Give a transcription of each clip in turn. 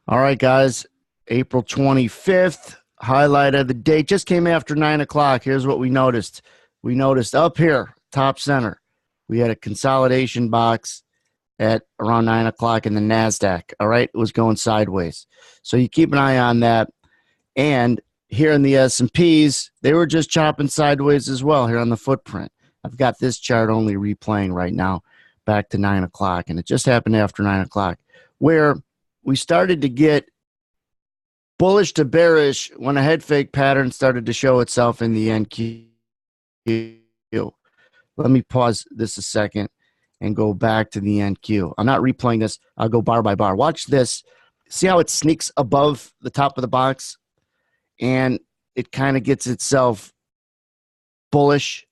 All right, guys. April 25th, highlight of the day. Just came after 9 o'clock. Here's what we noticed. We noticed up here, top center, we had a consolidation box at around 9 o'clock in the NASDAQ. All right, it was going sideways. So you keep an eye on that. And here in the S&Ps, they were just chopping sideways as well here on the footprint. I've got this chart only replaying right now back to 9 o'clock, and it just happened after 9 o'clock, where we started to get bullish to bearish when a head fake pattern started to show itself in the NQ. Let me pause this a second and go back to the NQ. I'm not replaying this. I'll go bar by bar. Watch this. See how it sneaks above the top of the box and it kind of gets itself bullish?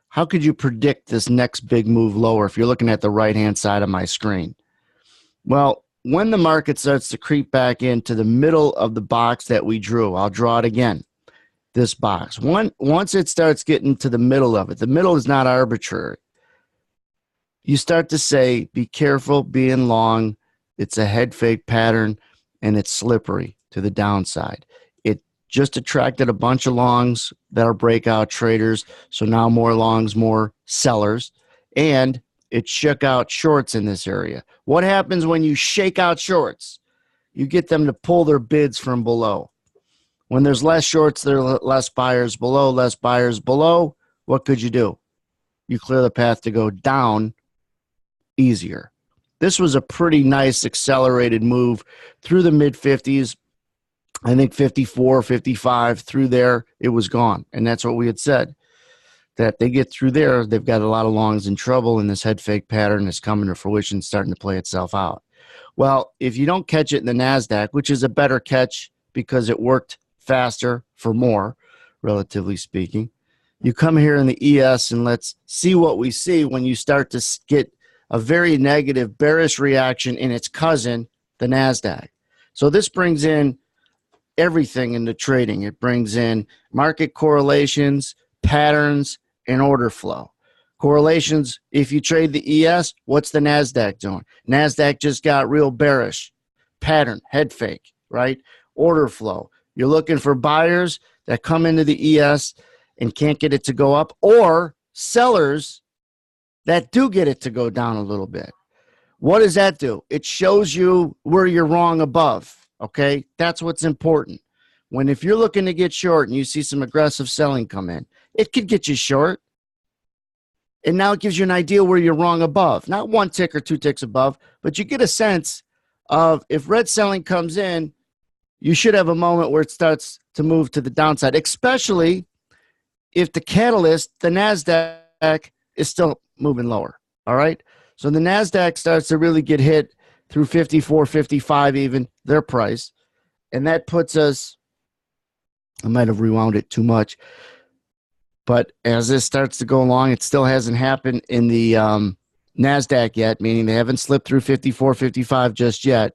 How could you predict this next big move lower if you're looking at the right-hand side of my screen? Well, when the market starts to creep back into the middle of the box that we drew, I'll draw it again, this box. Once it starts getting to the middle of it, the middle is not arbitrary. You start to say, be careful being long. It's a head fake pattern, and it's slippery to the downside. It just attracted a bunch of longs that are breakout traders, so now more longs, more sellers, and it shook out shorts in this area. What happens when you shake out shorts? You get them to pull their bids from below. When there's less shorts, there are less buyers below, less buyers below. What could you do? You clear the path to go down easier. This was a pretty nice accelerated move through the mid-50s. I think 54, 55, through there, it was gone. And that's what we had said, that they get through there, they've got a lot of longs in trouble, and this head fake pattern is coming to fruition, starting to play itself out. Well, if you don't catch it in the NASDAQ, which is a better catch because it worked faster for more, relatively speaking, you come here in the ES and let's see what we see when you start to get a very negative bearish reaction in its cousin, the NASDAQ. So this brings in everything into trading. It brings in market correlations, patterns, and order flow. Correlations, if you trade the ES, what's the NASDAQ doing? NASDAQ just got real bearish. Pattern, head fake, right? Order flow. You're looking for buyers that come into the ES and can't get it to go up, or sellers that do get it to go down a little bit. What does that do? It shows you where you're wrong above, okay? That's what's important. If you're looking to get short and you see some aggressive selling come in, it could get you short. And now it gives you an idea where you're wrong above. Not one tick or two ticks above, but you get a sense of if red selling comes in, you should have a moment where it starts to move to the downside, especially if the catalyst, the NASDAQ, is still moving lower, all right? So the NASDAQ starts to really get hit through 54, 55 even, their price, and that puts us, I might have rewound it too much, but as this starts to go along, it still hasn't happened in the NASDAQ yet, meaning they haven't slipped through 54, 55 just yet.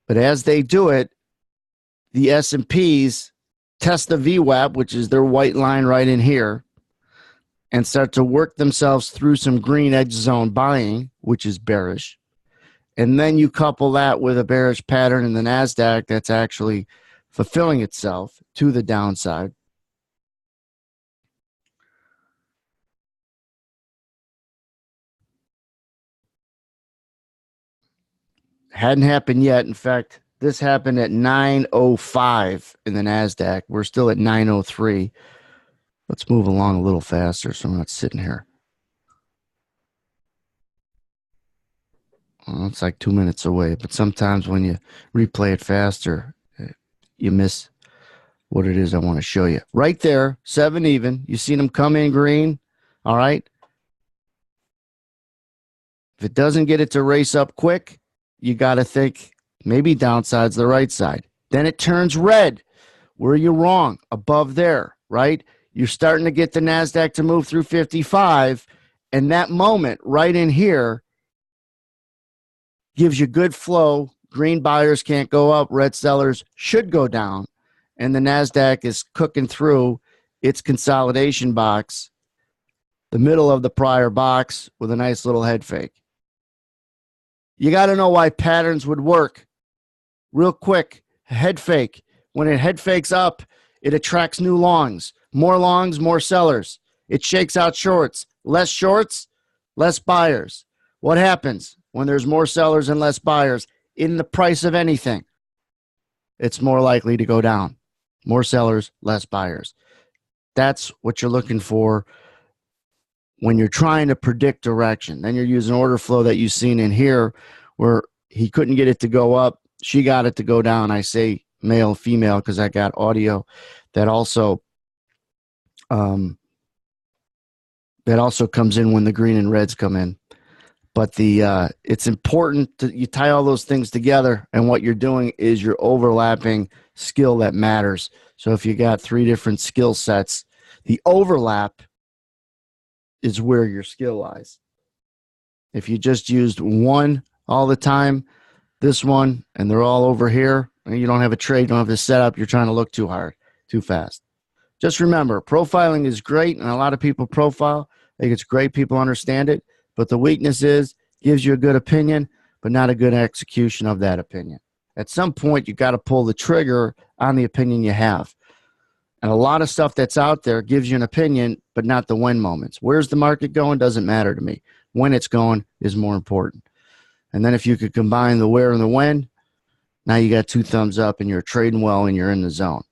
But as they do it, the S&Ps test the VWAP, which is their white line right in here, and start to work themselves through some green edge zone buying, which is bearish. And then you couple that with a bearish pattern in the NASDAQ that's actually fulfilling itself to the downside. Hadn't happened yet. In fact, this happened at 9:05 in the NASDAQ. We're still at 9:03. Let's move along a little faster so I'm not sitting here. Well, it's like 2 minutes away, but sometimes when you replay it faster, you miss what it is I want to show you. Right there, 7 even. You seen them come in green, all right? If it doesn't get it to race up quick, you got to think maybe downside's the right side. Then it turns red. Where are you wrong? Above there, right? You're starting to get the NASDAQ to move through 55, and that moment right in here gives you good flow. Green buyers can't go up. Red sellers should go down. And the NASDAQ is cooking through its consolidation box, the middle of the prior box, with a nice little head fake. You got to know why patterns would work Real quick, head fake. When it head fakes up, it attracts new longs. More sellers. It shakes out shorts, less buyers. What happens when there's more sellers and less buyers in the price of anything? It's more likely to go down. More sellers, less buyers. That's what you're looking for when you're trying to predict direction. Then you're using order flow that you've seen in here where he couldn't get it to go up. She got it to go down. I say male, female, because I got audio that also comes in when the green and reds come in. But it's important that you tie all those things together, and what you're doing is you're overlapping skill that matters. So if you got 3 different skill sets, the overlap is where your skill lies. If you just used one all the time, this one, and they're all over here, and you don't have a trade, you don't have the setup, you're trying to look too hard, too fast. Just remember, profiling is great, and a lot of people profile. I think it's great. People understand it. But the weakness is gives you a good opinion, but not a good execution of that opinion. At some point, you got to pull the trigger on the opinion you have. And a lot of stuff that's out there gives you an opinion, but not the when moments. Where's the market going? Doesn't matter to me. When it's going is more important. And then if you could combine the where and the when, now you got 2 thumbs up and you're trading well and you're in the zone.